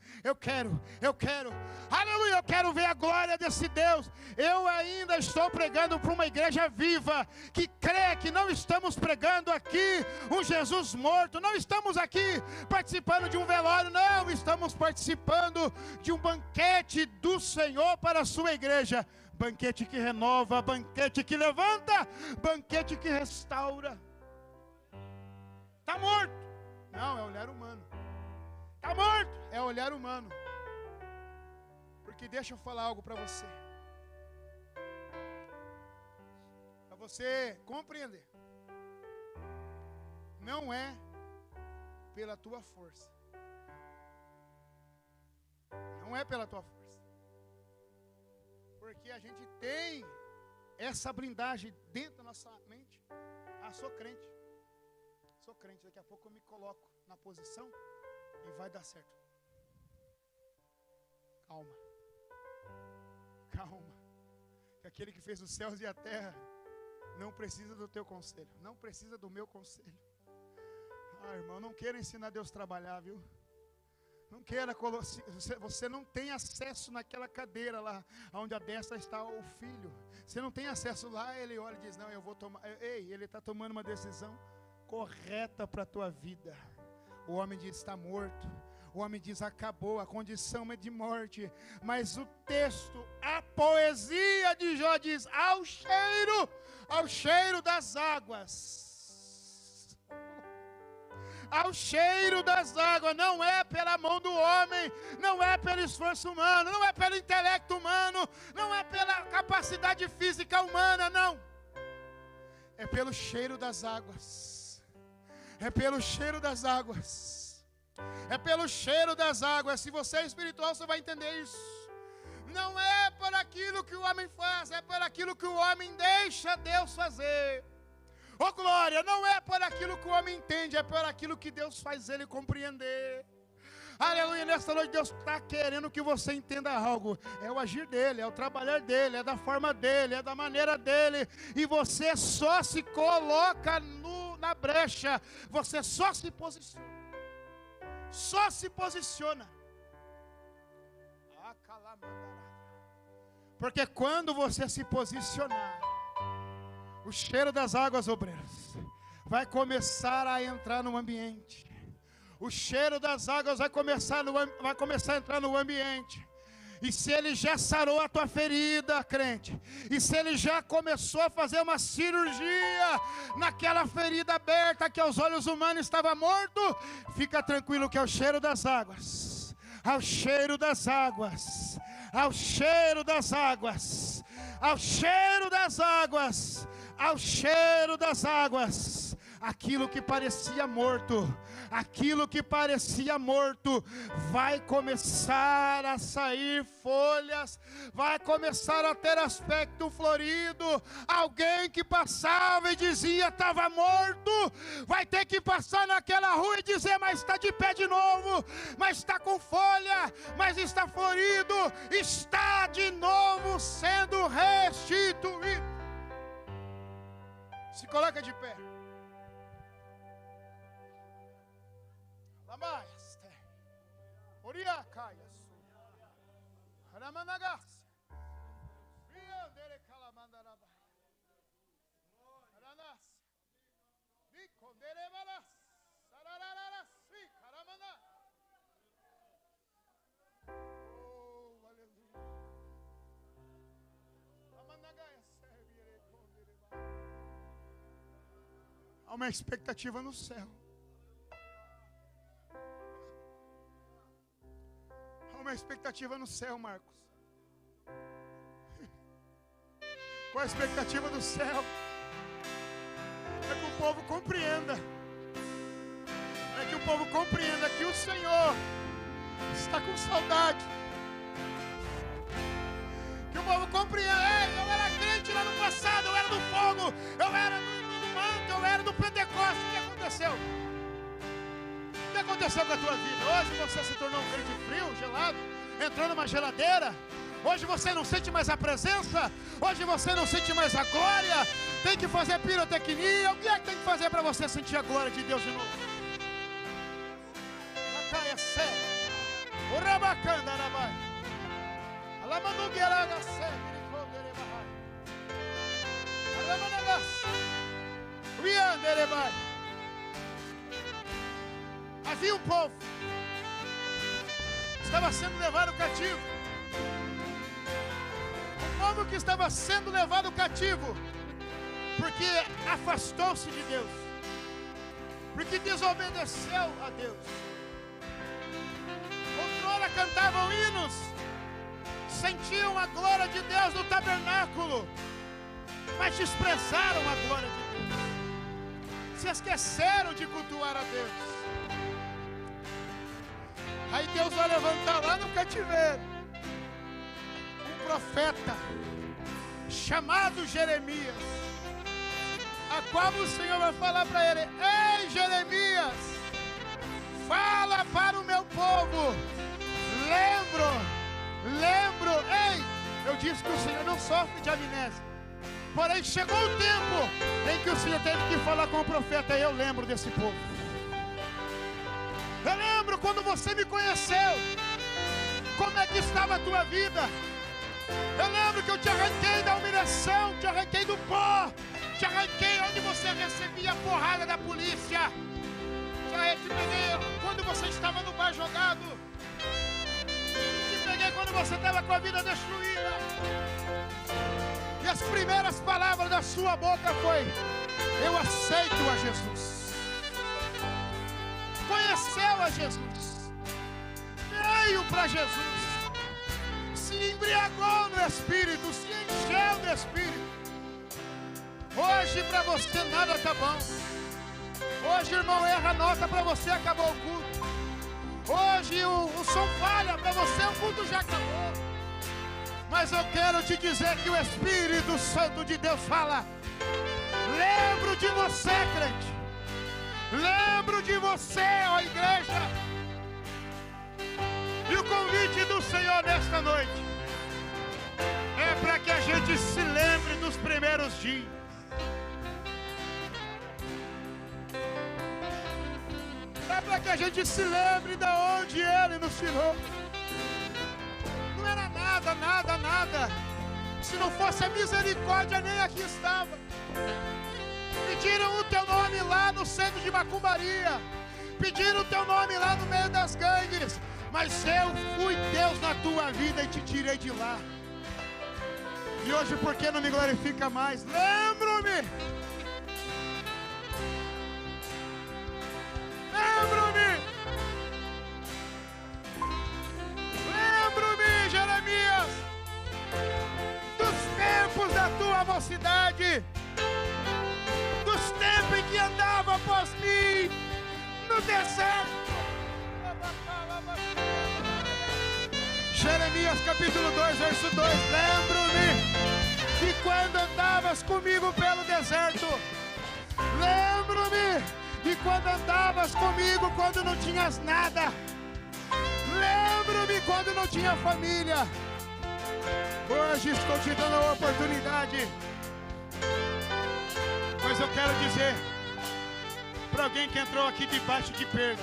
aleluia, eu quero ver a glória desse Deus. Eu ainda estou pregando para uma igreja viva, que crê que não estamos pregando aqui um Jesus morto, não estamos aqui participando de um velório, não, estamos participando de um banquete do Senhor para a sua igreja, banquete que renova, banquete que levanta, banquete que restaura. Está morto? Não, é olhar humano. Está morto? É olhar humano. Porque deixa eu falar algo para você, para você compreender. Não é pela tua força. Não é pela tua força. Porque a gente tem essa blindagem dentro da nossa mente. Ah, sou crente. Sou crente. Daqui a pouco eu me coloco na posição e vai dar certo. Calma. Calma. Que aquele que fez os céus e a terra não precisa do teu conselho. Não precisa do meu conselho. Ah, irmão, não queira ensinar Deus a trabalhar, viu? Não queira, você não tem acesso naquela cadeira lá, onde a destra está o filho. Você não tem acesso lá, ele olha e diz: não, eu vou tomar. Ei, ele está tomando uma decisão correta para a tua vida. O homem diz: está morto. O homem diz: acabou, a condição é de morte. Mas o texto, a poesia de Jó diz: ao cheiro das águas. Ao cheiro das águas. Não é pela mão do homem, não é pelo esforço humano, não é pelo intelecto humano, não é pela capacidade física humana, não. É pelo cheiro das águas. É pelo cheiro das águas. É pelo cheiro das águas. Se você é espiritual, você vai entender isso. Não é por aquilo que o homem faz, é por aquilo que o homem deixa Deus fazer. Oh glória, não é por aquilo que o homem entende, é por aquilo que Deus faz ele compreender. Aleluia, nesta noite Deus está querendo que você entenda algo. É o agir dele, é o trabalhar dele, é da forma dele, é da maneira dele. E você só se coloca na brecha, você só se posiciona. Só se posiciona. Porque quando você se posicionar, o cheiro das águas, obreiros, vai começar a entrar no ambiente. O cheiro das águas vai começar a entrar no ambiente. E se ele já sarou a tua ferida, crente, e se ele já começou a fazer uma cirurgia naquela ferida aberta que aos olhos humanos estava morto, fica tranquilo que é o cheiro das águas. Ao cheiro das águas. Ao cheiro das águas. Ao cheiro das águas. Ao cheiro das águas, aquilo que parecia morto, vai começar a sair folhas, vai começar a ter aspecto florido. Alguém que passava e dizia estava morto, vai ter que passar naquela rua e dizer: mas está de pé de novo, mas está com folha, mas está florido, está de novo sendo restituído. Se coloca de pé. Lamaste. Oriacaias. Ramanagas. Viandere calamandaraba. Aranas. Vicondere balas. Sarararas. Caramana. Oh, aleluia. Lamanagaias. Há uma expectativa no céu. Há uma expectativa no céu, Marcos. Qual a expectativa do céu? É que o povo compreenda. É que o povo compreenda que o Senhor está com saudade. Que o povo compreenda: ei, eu era crente lá no passado, eu era do fogo, eu era do manto, eu era do Pentecostes. O que aconteceu? O que aconteceu com a tua vida? Hoje você se tornou um crente frio, gelado? entrou numa geladeira. Hoje você não sente mais a presença. Hoje você não sente mais a glória. Tem que fazer pirotecnia. O que é que tem que fazer para você sentir a glória de Deus de novo? Lacaia sério. O rabacanda rabai. Alamandugueiraga sério. Alamanagas. Uianderebai. Havia um povo que estava sendo levado cativo. Um povo que estava sendo levado cativo porque afastou-se de Deus, porque desobedeceu a Deus. Outrora cantavam hinos, sentiam a glória de Deus no tabernáculo, mas desprezaram a glória de Deus, se esqueceram de cultuar a Deus. Aí Deus vai levantar lá no cativeiro um profeta chamado Jeremias, a qual o Senhor vai falar para ele: ei Jeremias, fala para o meu povo, lembro, ei, eu disse que o Senhor não sofre de amnésia, porém chegou o tempo em que o Senhor teve que falar com o profeta. Eu lembro desse povo. Eu lembro quando você me conheceu, como é que estava a tua vida. Eu lembro que eu te arranquei da humilhação, te arranquei do pó, te arranquei onde você recebia a porrada da polícia. Já te peguei quando você estava no bar jogado. Te peguei quando você estava com a vida destruída. E as primeiras palavras da sua boca foi: eu aceito a Jesus. Conheceu a Jesus, veio para Jesus, se embriagou no Espírito, se encheu do Espírito. Hoje para você nada está bom. Hoje, irmão, erra a nota, para você acabou o culto. Hoje o som falha, para você o culto já acabou. Mas eu quero te dizer que o Espírito Santo de Deus fala: lembro de você, crente. Lembro de você, ó igreja. E o convite do Senhor nesta noite é para que a gente se lembre dos primeiros dias. É para que a gente se lembre de onde Ele nos tirou. Não era nada. Se não fosse a misericórdia, nem aqui estava. Pediram o teu nome lá no centro de macumbaria, pediram o teu nome lá no meio das gangues, mas eu fui Deus na tua vida e te tirei de lá. E hoje por que não me glorifica mais? Lembro-me, Jeremias, dos tempos da tua mocidade, dos tempos em que andava após mim no deserto. Jeremias capítulo 2, verso 2. Lembro-me de quando andavas comigo pelo deserto. Lembro-me de quando andavas comigo quando não tinhas nada. Lembro-me quando não tinha família. Hoje estou te dando a oportunidade. Mas eu quero dizer para alguém que entrou aqui debaixo de perda,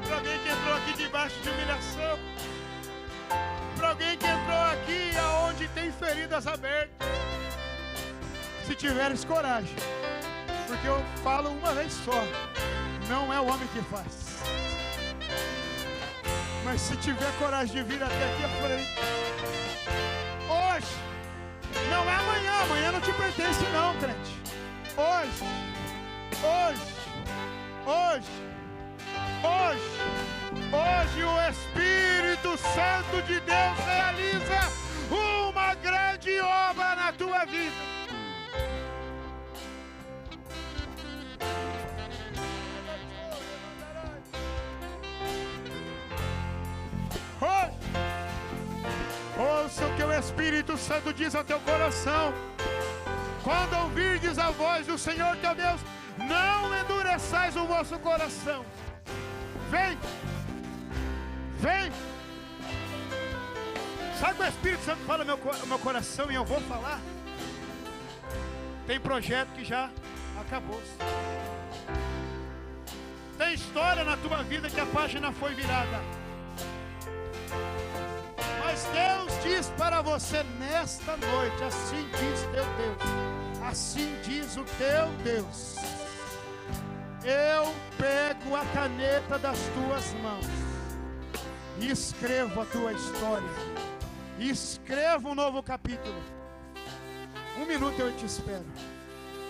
para alguém que entrou aqui debaixo de humilhação, para alguém que entrou aqui aonde tem feridas abertas, se tiveres coragem, porque eu falo uma vez só, não é o homem que faz. Mas se tiver coragem de vir até aqui à frente, hoje, não é amanhã, amanhã não te pertence não, crente. Hoje o Espírito Santo de Deus realiza uma grande obra na tua vida. Ouça o que o Espírito Santo diz ao teu coração. Quando ouvirdes a voz do Senhor teu Deus, não endureçais o vosso coração. Vem. Sabe o que o Espírito Santo fala no meu coração e eu vou falar? Tem projeto que já acabou. Tem história na tua vida que a página foi virada. Mas Deus diz para você nesta noite, assim diz teu Deus, assim diz o teu Deus: eu pego a caneta das tuas mãos e escrevo a tua história, e escrevo um novo capítulo. 1 minuto eu te espero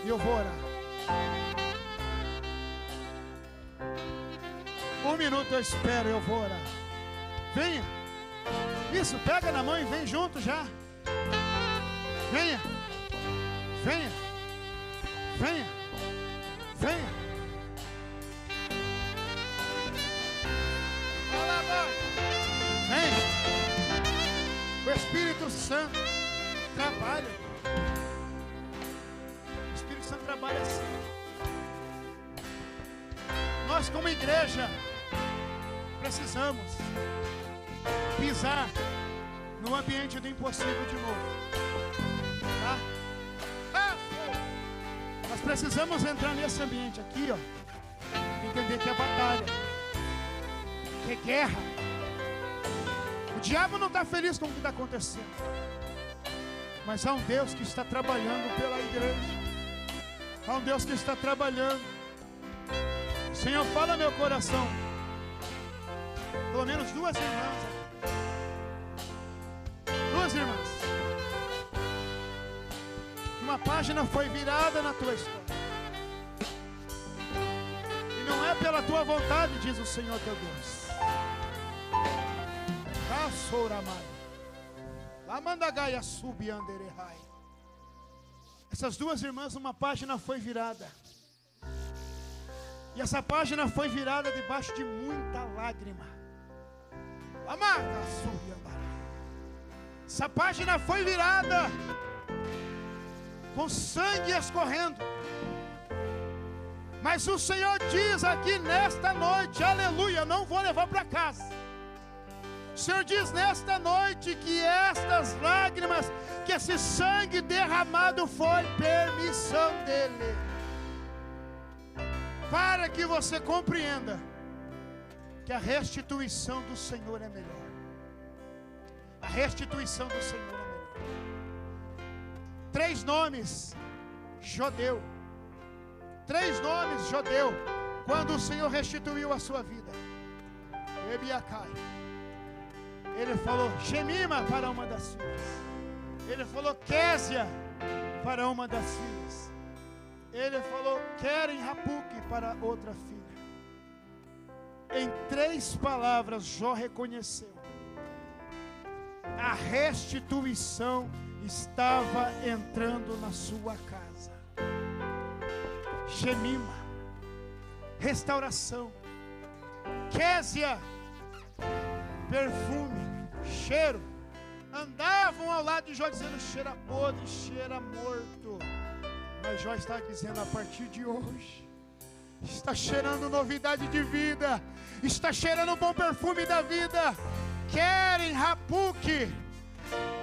e eu vou orar. 1 minuto eu espero e eu vou orar. Venha. Isso, pega na mão e vem junto já. Venha. Venha. Venha. Venha. Venha. O Espírito Santo trabalha. O Espírito Santo trabalha assim. Nós como igreja precisamos pisar no ambiente do impossível de novo, tá? Nós precisamos entrar nesse ambiente aqui, ó, entender que é batalha, que é guerra. O diabo não está feliz com o que está acontecendo, mas há um Deus que está trabalhando pela igreja. Há um Deus que está trabalhando. Senhor, fala meu coração. Pelo menos 2 irmãs aqui. 2 irmãs. Uma página foi virada na tua história. E não é pela tua vontade, diz o Senhor teu Deus. Essas 2 irmãs, uma página foi virada. E essa página foi virada debaixo de muita lágrima. Essa página foi virada com sangue escorrendo. Mas o Senhor diz aqui nesta noite, aleluia, não vou levar para casa. O Senhor diz nesta noite que estas lágrimas, que esse sangue derramado foi permissão dEle, para que você compreenda que a restituição do Senhor é melhor. A restituição do Senhor é melhor. 3 nomes, Jodeu. 3 nomes, Jodeu, quando o Senhor restituiu a sua vida. Ebiacai. Ele falou Gemima para uma das filhas. Ele falou Késia para uma das filhas. Ele falou Querem Rapuque para outra filha. Em 3 palavras, Jó reconheceu: a restituição estava entrando na sua casa. Gemima, restauração. Késia, perfume, cheiro. Andavam ao lado de Jó dizendo: cheira podre, cheira morto. Mas Jó está dizendo: a partir de hoje está cheirando novidade de vida, está cheirando o bom perfume da vida. Querem Rapuque.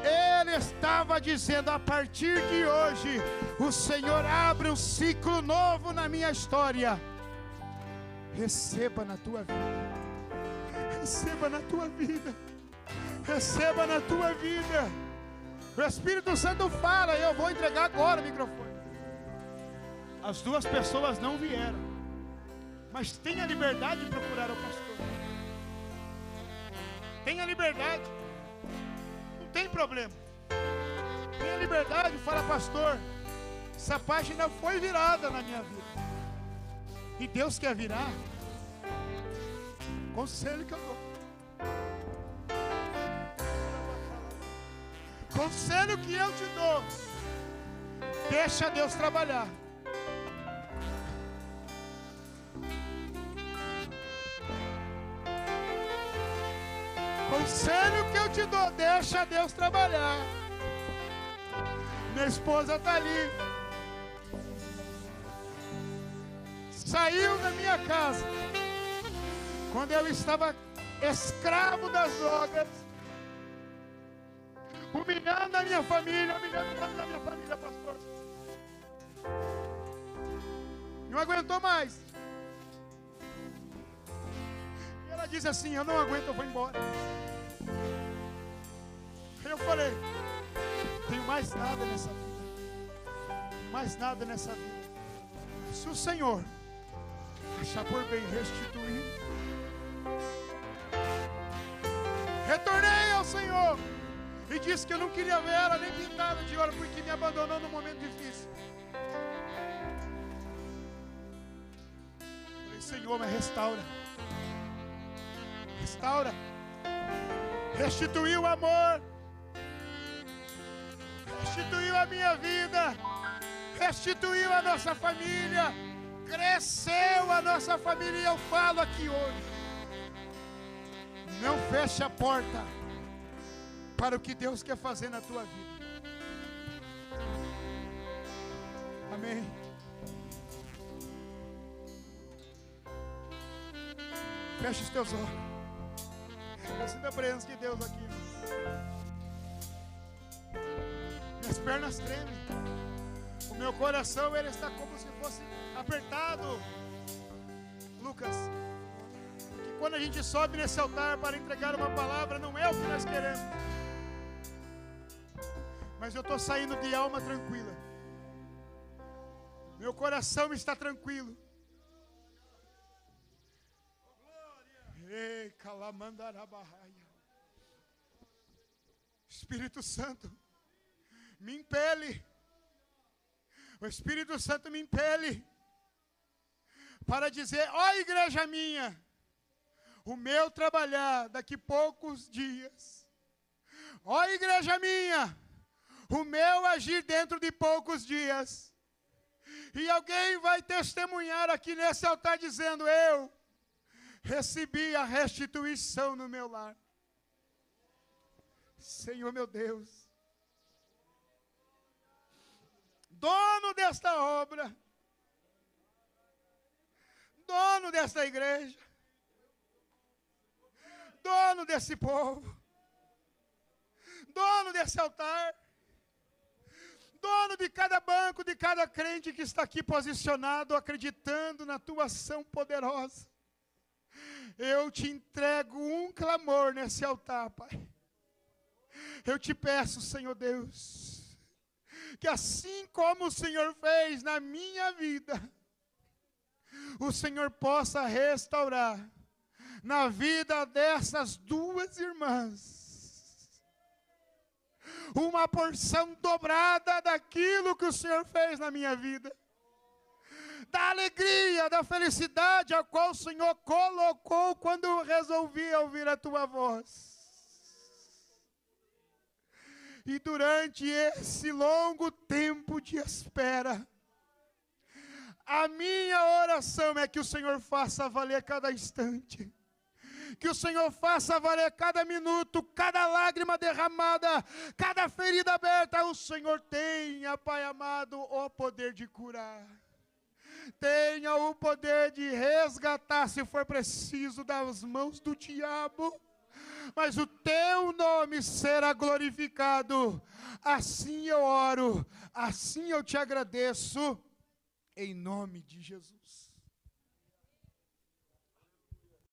Ele estava dizendo: a partir de hoje o Senhor abre um ciclo novo na minha história. Receba na tua vida. Receba na tua vida. Receba na tua vida. O Espírito Santo fala, eu vou entregar agora o microfone. As 2 pessoas não vieram, mas tenha liberdade de procurar o pastor. Tenha liberdade. Não tem problema. Tenha liberdade, fala: pastor, essa página foi virada na minha vida. E Deus quer virar. Conselho que eu dou. Conselho que eu te dou: deixa Deus trabalhar. Conselho que eu te dou: deixa Deus trabalhar. Minha esposa está ali. Saiu da minha casa quando eu estava escravo das drogas, humilhando a minha família, humilhando o nome da minha família, pastor. Não aguentou mais. E ela disse assim: eu não aguento, eu vou embora. Aí eu falei: tenho mais nada nessa vida. Mais nada nessa vida. Se o Senhor achar por bem restituir, retornei ao Senhor e disse que eu não queria ver ela nem pintada de ouro, porque me abandonou num momento difícil. Falei: Senhor, mas restaura. Restaura. Restituiu o amor. Restituiu a minha vida. Restituiu a nossa família. Cresceu a nossa família. E eu falo aqui hoje: não feche a porta para o que Deus quer fazer na tua vida. Amém. Feche os teus olhos. Eu sinto a presença de Deus aqui. Minhas pernas tremem. O meu coração, ele está como se fosse apertado. Lucas, que quando a gente sobe nesse altar para entregar uma palavra, não é o que nós queremos. Mas eu estou saindo de alma tranquila. Meu coração está tranquilo. Ei, calamandarabarraia. Espírito Santo, me impele. O Espírito Santo me impele para dizer: ó igreja minha, o meu trabalhar daqui poucos dias. Ó igreja minha, o meu agir dentro de poucos dias. E alguém vai testemunhar aqui nesse altar dizendo: eu recebi a restituição no meu lar. Senhor meu Deus, dono desta obra, dono desta igreja, dono desse povo, dono desse altar, dono de cada banco, de cada crente que está aqui posicionado, acreditando na tua ação poderosa. Eu te entrego um clamor nesse altar, Pai. Eu te peço, Senhor Deus, que assim como o Senhor fez na minha vida, o Senhor possa restaurar na vida dessas duas irmãs uma porção dobrada daquilo que o Senhor fez na minha vida, da alegria, da felicidade a qual o Senhor colocou quando eu resolvi ouvir a tua voz. E durante esse longo tempo de espera, a minha oração é que o Senhor faça valer cada instante, que o Senhor faça valer cada minuto, cada lágrima derramada, cada ferida aberta. O Senhor tenha, Pai amado, o poder de curar, tenha o poder de resgatar, se for preciso, das mãos do diabo, mas o teu nome será glorificado. Assim eu oro, assim eu te agradeço, em nome de Jesus.